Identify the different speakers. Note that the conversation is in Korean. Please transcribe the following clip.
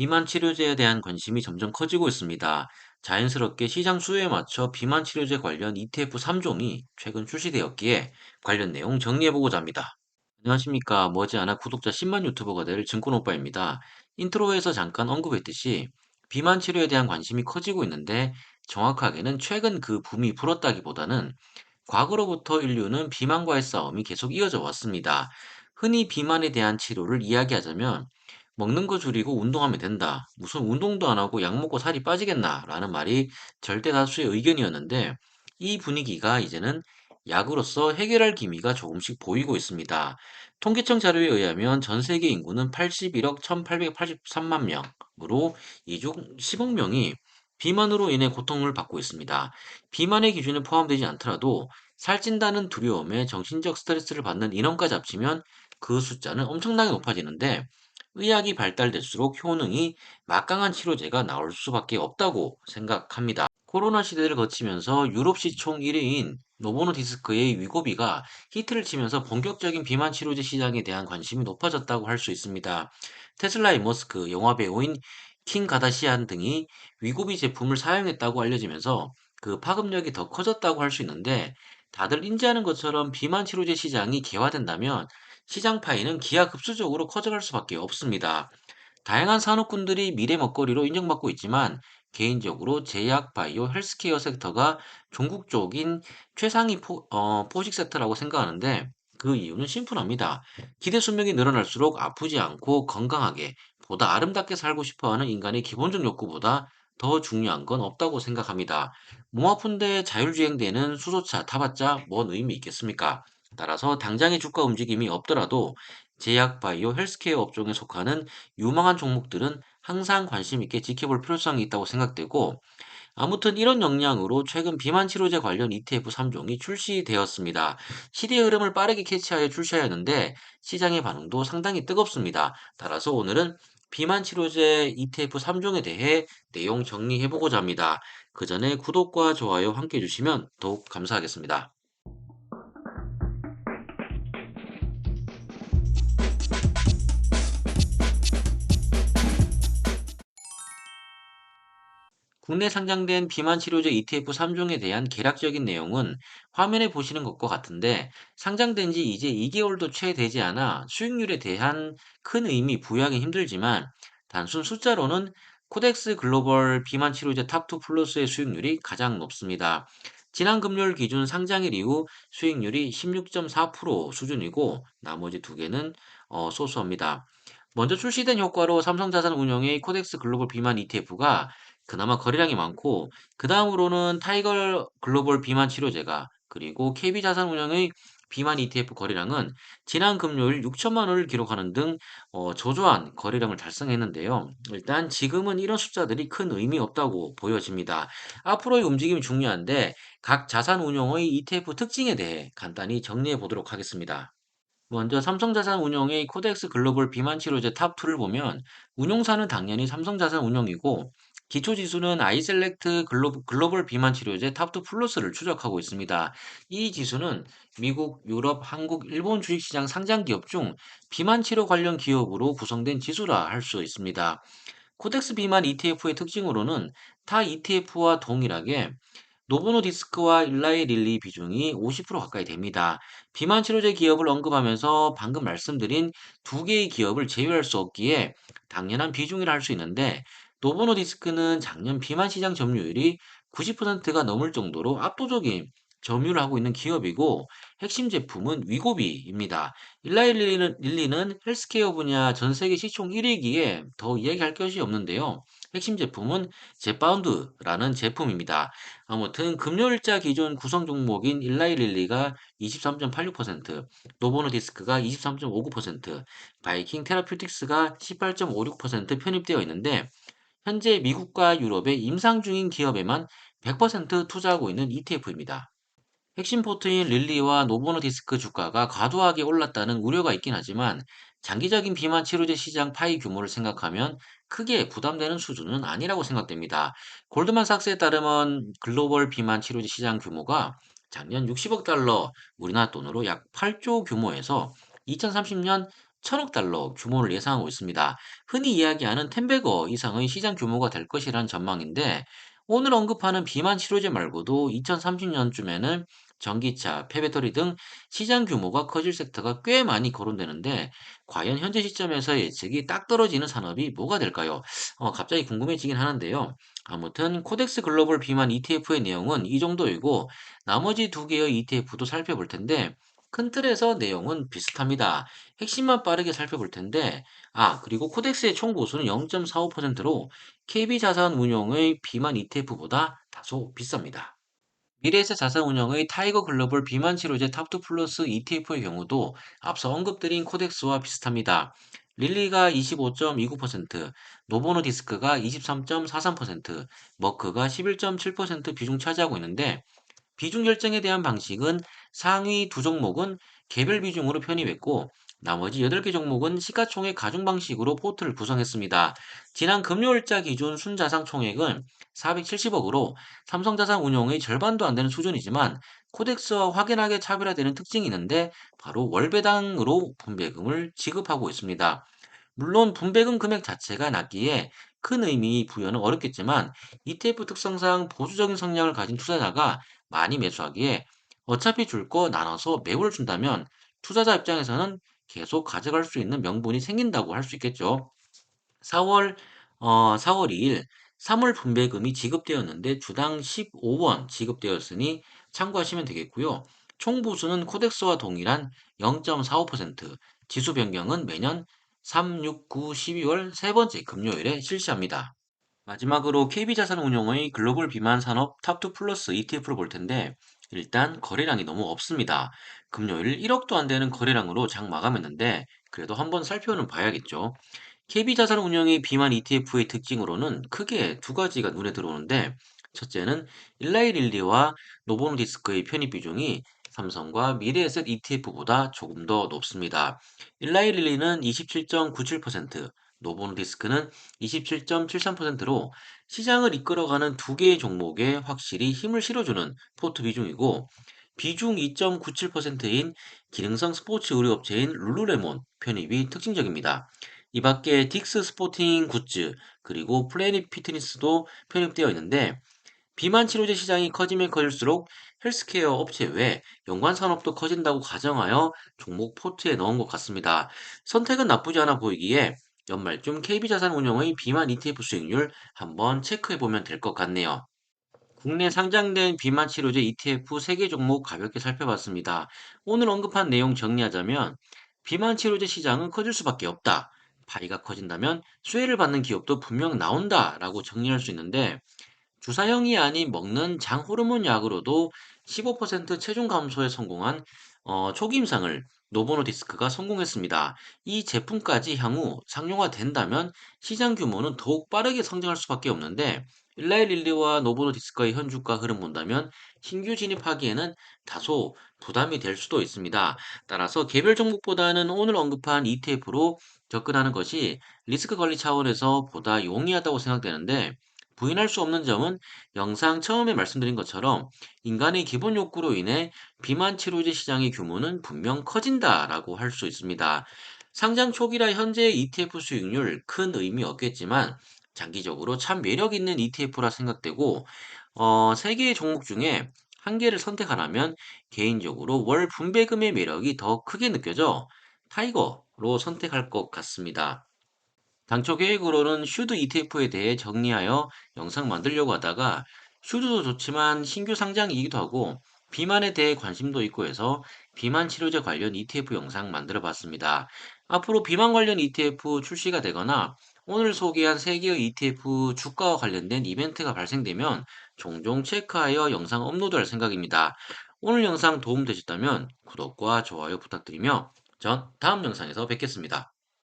Speaker 1: 비만 치료제에 대한 관심이 점점 커지고 있습니다. 자연스럽게 시장 수요에 맞춰 비만 치료제 관련 ETF 3종이 최근 출시되었기에 관련 내용 정리해보고자 합니다. 안녕하십니까. 머지않아 구독자 10만 유튜버가 될 증권오빠입니다. 인트로에서 잠깐 언급했듯이 비만 치료에 대한 관심이 커지고 있는데 정확하게는 최근 그 붐이 불었다기보다는 과거로부터 인류는 비만과의 싸움이 계속 이어져 왔습니다. 흔히 비만에 대한 치료를 이야기하자면 먹는 거 줄이고 운동하면 된다. 무슨 운동도 안 하고 약 먹고 살이 빠지겠나? 라는 말이 절대 다수의 의견이었는데 이 분위기가 이제는 약으로서 해결할 기미가 조금씩 보이고 있습니다. 통계청 자료에 의하면 전 세계 인구는 81억 1883만 명으로 이 중 10억 명이 비만으로 인해 고통을 받고 있습니다. 비만의 기준에 포함되지 않더라도 살찐다는 두려움에 정신적 스트레스를 받는 인원까지 합치면 그 숫자는 엄청나게 높아지는데 의학이 발달될수록 효능이 막강한 치료제가 나올 수밖에 없다고 생각합니다. 코로나 시대를 거치면서 유럽 시총 1위인 노보노디스크의 위고비가 히트를 치면서 본격적인 비만 치료제 시장에 대한 관심이 높아졌다고 할 수 있습니다. 테슬라의 머스크, 영화 배우인 킴 가다시안 등이 위고비 제품을 사용했다고 알려지면서 그 파급력이 더 커졌다고 할 수 있는데 다들 인지하는 것처럼 비만 치료제 시장이 개화된다면 시장 파이는 기하급수적으로 커져갈 수밖에 없습니다. 다양한 산업군들이 미래 먹거리로 인정받고 있지만 개인적으로 제약, 바이오, 헬스케어 섹터가 종국적인 최상위 포식 섹터라고 생각하는데 그 이유는 심플합니다. 기대 수명이 늘어날수록 아프지 않고 건강하게 보다 아름답게 살고 싶어하는 인간의 기본적 욕구보다 더 중요한 건 없다고 생각합니다. 몸 아픈데 자율주행되는 수소차 타봤자 뭔 의미 있겠습니까? 따라서 당장의 주가 움직임이 없더라도 제약, 바이오, 헬스케어 업종에 속하는 유망한 종목들은 항상 관심 있게 지켜볼 필요성이 있다고 생각되고, 아무튼 이런 역량으로 최근 비만 치료제 관련 ETF 3종이 출시되었습니다. 시대의 흐름을 빠르게 캐치하여 출시하였는데 시장의 반응도 상당히 뜨겁습니다. 따라서 오늘은 비만 치료제 ETF 3종에 대해 내용 정리해보고자 합니다. 그 전에 구독과 좋아요 함께 해주시면 더욱 감사하겠습니다. 국내 상장된 비만 치료제 ETF 3종에 대한 개략적인 내용은 화면에 보시는 것과 같은데 상장된 지 이제 2개월도 채 되지 않아 수익률에 대한 큰 의미 부여하기 힘들지만 단순 숫자로는 코덱스 글로벌 비만 치료제 탑2 플러스의 수익률이 가장 높습니다. 지난 금요일 기준 상장일 이후 수익률이 16.4% 수준이고 나머지 두 개는 소소합니다. 먼저 출시된 효과로 삼성자산운용의 코덱스 글로벌 비만 ETF가 그나마 거래량이 많고 그 다음으로는 타이거 글로벌 비만 치료제가 그리고 KB자산운용의 비만 ETF 거래량은 지난 금요일 6천만 원을 기록하는 등 저조한 거래량을 달성했는데요. 일단 지금은 이런 숫자들이 큰 의미 없다고 보여집니다. 앞으로의 움직임이 중요한데 각 자산운용의 ETF 특징에 대해 간단히 정리해 보도록 하겠습니다. 먼저 삼성자산운용의 코덱스 글로벌 비만 치료제 탑2를 보면 운용사는 당연히 삼성자산운용이고 기초지수는 아이셀렉트 글로벌 비만 치료제 탑2 플러스를 추적하고 있습니다. 이 지수는 미국, 유럽, 한국, 일본 주식시장 상장 기업 중 비만 치료 관련 기업으로 구성된 지수라 할 수 있습니다. 코덱스 비만 ETF의 특징으로는 타 ETF와 동일하게 노보노디스크와 일라이 릴리 비중이 50% 가까이 됩니다. 비만 치료제 기업을 언급하면서 방금 말씀드린 두 개의 기업을 제외할 수 없기에 당연한 비중이라 할 수 있는데 노보노디스크는 작년 비만 시장 점유율이 90%가 넘을 정도로 압도적인 점유를 하고 있는 기업이고 핵심 제품은 위고비입니다. 일라이 릴리는 헬스케어 분야 전 세계 시총 1위기에 더 이야기할 것이 없는데요. 핵심 제품은 제파운드라는 제품입니다. 아무튼 금요일자 기준 구성 종목인 일라이릴리가 23.86%, 노보노디스크가 23.59%, 바이킹 테라퓨틱스가 18.56% 편입되어 있는데 현재 미국과 유럽의 임상 중인 기업에만 100% 투자하고 있는 ETF입니다. 핵심 포트인 릴리와 노보노디스크 주가가 과도하게 올랐다는 우려가 있긴 하지만 장기적인 비만 치료제 시장 파이 규모를 생각하면 크게 부담되는 수준은 아니라고 생각됩니다. 골드만삭스에 따르면 글로벌 비만 치료제 시장 규모가 작년 60억 달러, 우리나라 돈으로 약 8조 규모에서 2030년 천억 달러 규모를 예상하고 있습니다. 흔히 이야기하는 10배거 이상의 시장 규모가 될 것이라는 전망인데 오늘 언급하는 비만 치료제 말고도 2030년쯤에는 전기차, 폐배터리 등 시장 규모가 커질 섹터가 꽤 많이 거론되는데 과연 현재 시점에서 예측이 딱 떨어지는 산업이 뭐가 될까요? 갑자기 궁금해지긴 하는데요. 아무튼 코덱스 글로벌 비만 ETF의 내용은 이 정도이고 나머지 두 개의 ETF도 살펴볼 텐데 큰 틀에서 내용은 비슷합니다. 핵심만 빠르게 살펴볼 텐데, 그리고 코덱스의 총 보수는 0.45%로 KB자산운용의 비만 ETF보다 다소 비쌉니다. 미래에셋 자산운용의 타이거 글로벌 비만 치료제 탑2 플러스 ETF의 경우도 앞서 언급드린 코덱스와 비슷합니다. 릴리가 25.29%, 노보노디스크가 23.43%, 머크가 11.7% 비중 차지하고 있는데 비중 결정에 대한 방식은 상위 두 종목은 개별 비중으로 편입했고 나머지 8개 종목은 시가총액 가중 방식으로 포트를 구성했습니다. 지난 금요일자 기준 순자산 총액은 470억으로 삼성자산운용의 절반도 안 되는 수준이지만 코덱스와 확연하게 차별화되는 특징이 있는데 바로 월배당으로 분배금을 지급하고 있습니다. 물론 분배금 금액 자체가 낮기에 큰 의미 부여는 어렵겠지만 ETF 특성상 보수적인 성향을 가진 투자자가 많이 매수하기에 어차피 줄 거 나눠서 매월 준다면 투자자 입장에서는 계속 가져갈 수 있는 명분이 생긴다고 할 수 있겠죠. 4월 4월 2일 3월 분배금이 지급되었는데 주당 15원 지급되었으니 참고하시면 되겠고요. 총 보수는 코덱스와 동일한 0.45%, 지수 변경은 매년 3, 6, 9, 12월 세 번째 금요일에 실시합니다. 마지막으로 KB자산운용의 글로벌 비만 산업 탑2 플러스 ETF를 볼 텐데 일단 거래량이 너무 없습니다. 금요일 1억도 안 되는 거래량으로 장 마감했는데 그래도 한번 살펴는 봐야겠죠. KB자산운용의 비만 ETF의 특징으로는 크게 두 가지가 눈에 들어오는데 첫째는 일라이릴리와 노보노디스크의 편입 비중이 삼성과 미래에셋 ETF보다 조금 더 높습니다. 일라이릴리는 27.97%, 노보노디스크는 27.73%로 시장을 이끌어가는 두 개의 종목에 확실히 힘을 실어주는 포트 비중이고 비중 2.97%인 기능성 스포츠 의류업체인 룰루레몬 편입이 특징적입니다. 이 밖에 딕스 스포팅 굿즈, 그리고 플래닛 피트니스도 편입되어 있는데 비만 치료제 시장이 커지면 커질수록 헬스케어 업체 외 연관 산업도 커진다고 가정하여 종목 포트에 넣은 것 같습니다. 선택은 나쁘지 않아 보이기에 연말쯤 KB자산운용의 비만 ETF 수익률 한번 체크해 보면 될 것 같네요. 국내 상장된 비만 치료제 ETF 3개 종목 가볍게 살펴봤습니다. 오늘 언급한 내용 정리하자면 비만 치료제 시장은 커질 수밖에 없다. 파이가 커진다면 수혜를 받는 기업도 분명 나온다라고 정리할 수 있는데 주사형이 아닌 먹는 장 호르몬 약으로도 15% 체중 감소에 성공한 초기 임상을 노보노디스크가 성공했습니다. 이 제품까지 향후 상용화된다면 시장 규모는 더욱 빠르게 성장할 수밖에 없는데 일라이 릴리와 노보노디스크의 현주가 흐름 본다면 신규 진입하기에는 다소 부담이 될 수도 있습니다. 따라서 개별 종목보다는 오늘 언급한 ETF로 접근하는 것이 리스크 관리 차원에서 보다 용이하다고 생각되는데 부인할 수 없는 점은 영상 처음에 말씀드린 것처럼 인간의 기본 욕구로 인해 비만 치료제 시장의 규모는 분명 커진다라고 할 수 있습니다. 상장 초기라 현재의 ETF 수익률 큰 의미 없겠지만 장기적으로 참 매력 있는 ETF라 생각되고 세 개의 종목 중에 한 개를 선택하라면 개인적으로 월 분배금의 매력이 더 크게 느껴져 타이거로 선택할 것 같습니다. 당초 계획으로는 슈드 ETF에 대해 정리하여 영상 만들려고 하다가 슈드도 좋지만 신규 상장이기도 하고 비만에 대해 관심도 있고 해서 비만 치료제 관련 ETF 영상 만들어 봤습니다. 앞으로 비만 관련 ETF 출시가 되거나 오늘 소개한 3개의 ETF 주가와 관련된 이벤트가 발생되면 종종 체크하여 영상 업로드할 생각입니다. 오늘 영상 도움 되셨다면 구독과 좋아요 부탁드리며 전 다음 영상에서 뵙겠습니다.